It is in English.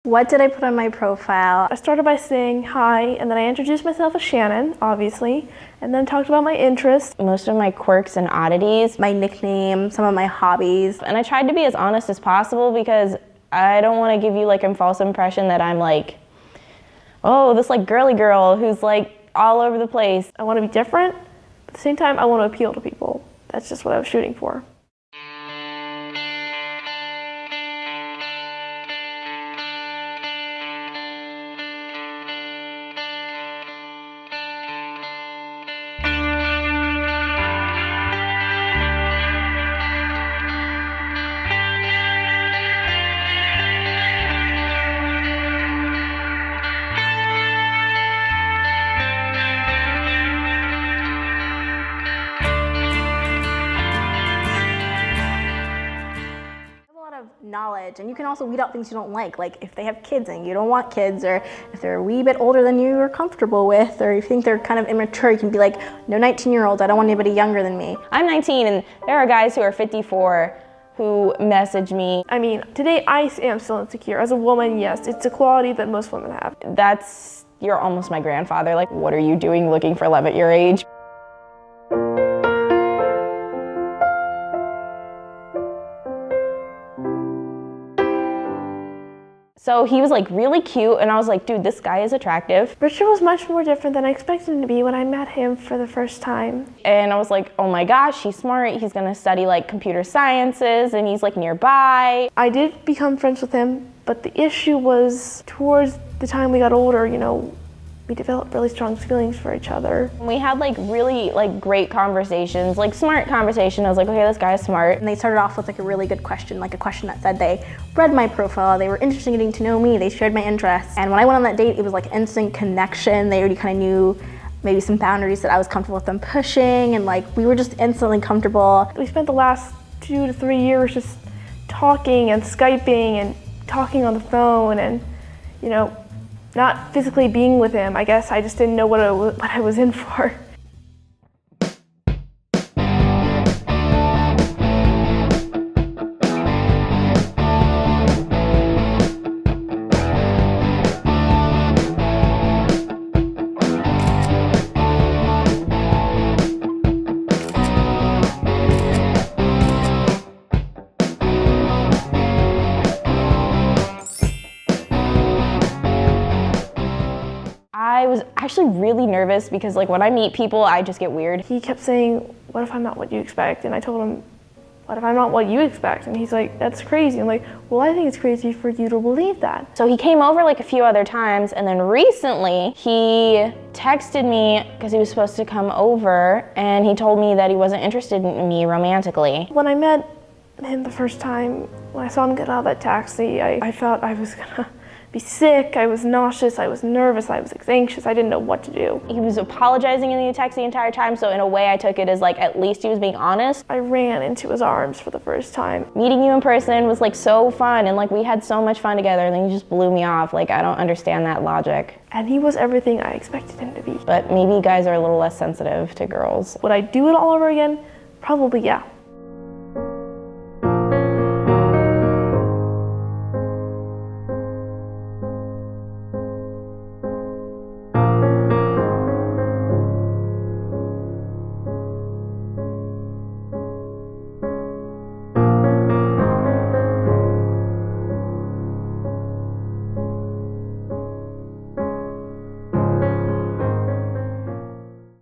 What did I put on my profile? I started by saying hi, and then I introduced myself as Shannon, obviously, and then talked about my interests. Most of my quirks and oddities. My nickname, some of my hobbies. And I tried to be as honest as possible because I don't want to give you like a false impression that I'm like, oh, this like girly girl who's like all over the place. I want to be different, but at the same time, I want to appeal to people. That's just what I was shooting for. Knowledge, and you can also weed out things you don't like if they have kids and you don't want kids, or if they're a wee bit older than you are comfortable with, or you think they're kind of immature, you can be like, no 19-year-olds, I don't want anybody younger than me. I'm 19 and there are guys who are 54 who message me. I mean, today I am still insecure. As a woman, yes, it's a quality that most women have. You're almost my grandfather. Like, what are you doing looking for love at your age? So he was like really cute, and I was like, dude, this guy is attractive. Richard was much more different than I expected him to be when I met him for the first time. And I was like, oh my gosh, he's smart. He's gonna study like computer sciences, and he's like nearby. I did become friends with him, but the issue was towards the time we got older, we developed really strong feelings for each other. We had like really great conversations, like smart conversation. I was like, okay, this guy's smart. And they started off with like a really good question, like a question that said they read my profile, they were interested in getting to know me, they shared my interests. And when I went on that date, it was like instant connection. They already kind of knew maybe some boundaries that I was comfortable with them pushing, and like we were just instantly comfortable. We spent the last 2 to 3 years just talking and Skyping and talking on the phone, and not physically being with him. I guess I just didn't know what I was in for. I was actually really nervous because when I meet people, I just get weird. He kept saying, what if I'm not what you expect? And I told him, what if I'm not what you expect? And he's like, that's crazy. I'm like, well, I think it's crazy for you to believe that. So he came over a few other times, and then recently he texted me because he was supposed to come over, and he told me that he wasn't interested in me romantically. When I met him the first time, when I saw him get out of that taxi, I felt I was gonna be sick. I was nauseous, I was nervous, I was anxious, I didn't know what to do. He was apologizing in the text the entire time, so in a way I took it as at least he was being honest. I ran into his arms for the first time. Meeting you in person was so fun, and we had so much fun together, and then you just blew me off. I don't understand that logic. And he was everything I expected him to be. But maybe guys are a little less sensitive to girls. Would I do it all over again? Probably, yeah.